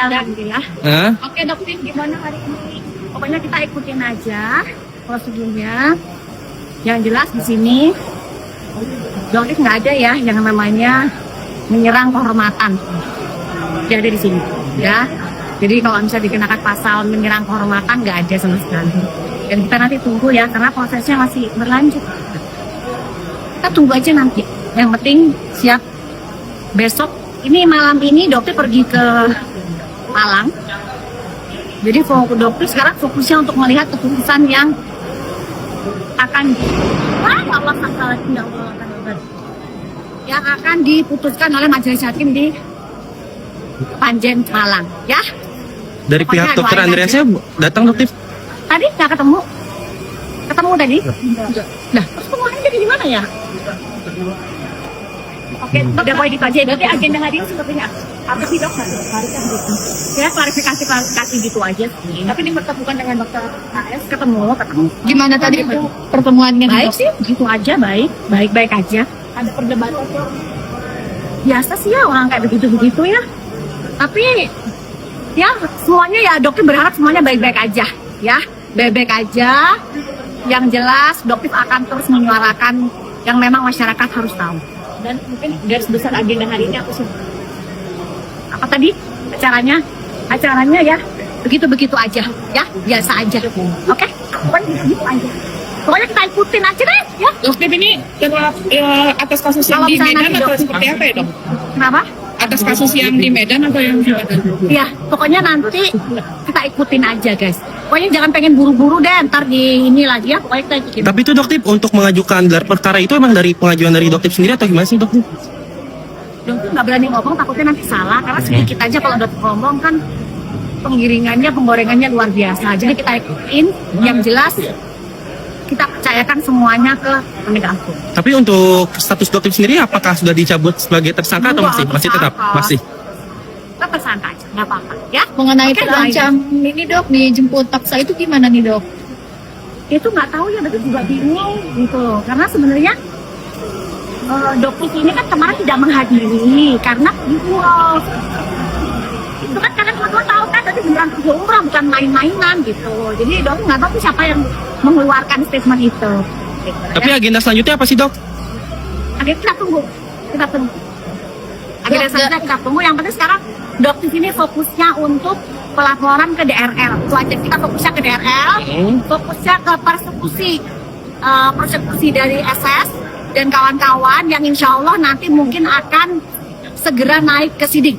alhamdulillah. Oke dokter, gimana hari ini? Pokoknya kita ikutin aja prosedurnya. Yang jelas di sini dokter nggak ada ya yang namanya menyerang kehormatan. Tidak ada di sini, ya. Jadi kalau misalnya dikenakan pasal menyerang kehormatan nggak ada sama sekali. Dan kita nanti tunggu ya, karena prosesnya masih berlanjut. Kita tunggu aja nanti. Yang penting siap besok. Ini malam ini dokter pergi ke Malang. Jadi dokter sekarang fokusnya untuk melihat keputusan yang akan yang akan diputuskan oleh majelis hakim di Panjen Malang, ya. Dari pihak dokter Andreasnya datang dokter? Tadi nggak ketemu. Ketemu tadi? Nah, terus ketemuannya jadi di mana ya? Oke, udah boleh gitu aja. Berarti agenda hari ini sepertinya apa sih dok? Ya klarifikasi gitu aja sih. Tapi dipertemukan dengan dokter AS, ketemu. Gimana tadi pertemuannya? Baik sih, gitu aja, baik aja. Ada perdebatan tuh. Biasa sih ya orang kayak begitu ya. Tapi ya semuanya ya dokter berharap semuanya baik-baik aja, ya. Baik-baik aja. Yang jelas dokter akan terus menyuarakan yang memang masyarakat harus tahu. Dan mungkin garis besar agenda hari ini apa sih? Apa tadi acaranya ya begitu aja, ya biasa aja. Oke? Pokoknya begitu aja. Pokoknya kita ikutin aja deh, ya. Dokter ini atas kasus yang di Medan atau seperti apa ya dok? Kenapa? Atas kasus yang di Medan atau yang di Medan? Ya, pokoknya nanti kita ikutin aja guys. Pokoknya jangan pengen buru-buru deh, ntar di ini lagi ya. Pokoknya kita ikutin. Tapi itu dokter untuk mengajukan gelar perkara itu emang dari pengajuan dari dokter sendiri atau gimana sih dokter? Dokter nggak berani ngomong, takutnya nanti salah. Karena sedikit aja kalau dokter ngomong kan penggiringannya, penggorengannya luar biasa. Jadi kita ikutin, yang jelas kita percayakan semuanya ke penegak hukum. Tapi untuk status dokter sendiri apakah sudah dicabut sebagai tersangka atau masih tetap? Masih. Kita tersangka aja, nggak apa-apa ya. Mengenai terancam ini dok, dijemput paksa itu gimana nih dok? Itu nggak tahu ya, betul juga bingung gitu. Karena sebenarnya dokter ini kan kemarin tidak menghadiri karena itu kan karena teman-teman tahu kan tadi beneran pergi umrah bukan main-mainan gitu. Jadi dokter nggak tahu siapa yang mengeluarkan statement itu. Gitu, tapi ya. agenda selanjutnya apa sih dok? Agenda kita tunggu. Agenda selanjutnya kita tunggu. Yang penting sekarang dokter ini fokusnya untuk pelaporan ke DRL. Itu aja, kita fokusnya ke DRL, fokusnya ke persekusi dari SS dan kawan-kawan yang insya Allah nanti mungkin akan segera naik ke sidik.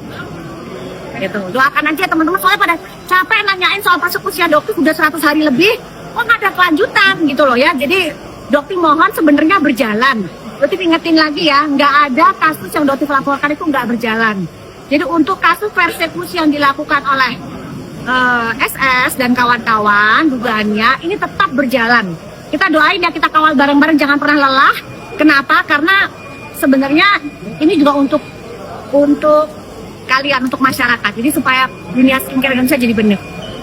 Gitu. Doakan aja teman-teman, soalnya pada capek nanyain soal persekusi dokter udah 100 hari lebih, kok nggak ada kelanjutan gitu loh ya. Jadi dokter mohon sebenarnya berjalan. Dokter ingetin lagi ya, nggak ada kasus yang dokter laporkan itu nggak berjalan. Jadi untuk kasus persekusi yang dilakukan oleh SS dan kawan-kawan, dugaannya ini tetap berjalan. Kita doain ya, kita kawal bareng-bareng, jangan pernah lelah. Kenapa? Karena sebenarnya ini juga untuk kalian, untuk masyarakat. Jadi supaya dunia skincare Indonesia jadi bener.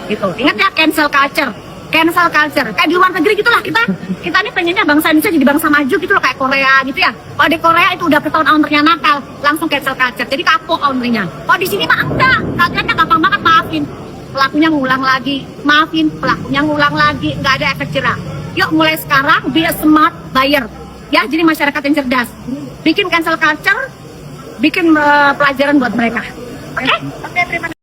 Gitu. Ingat ya, cancel culture. Kayak di luar negeri gitulah, kita ini pengennya bangsa Indonesia jadi bangsa maju gitu loh, kayak Korea gitu ya. Kalau di Korea itu udah ketahuan ownernya nakal, langsung cancel culture. Jadi kapok ownernya. Kalau di sini mah enggak. Kaliannya gampang banget maafin. Pelakunya ngulang lagi, maafin. Pelakunya ngulang lagi, nggak ada efek jerah. Yuk mulai sekarang be a smart buyer. Ya, jadi masyarakat yang cerdas. Bikin cancel culture, bikin pelajaran buat mereka. Oke? Oke, terima kasih.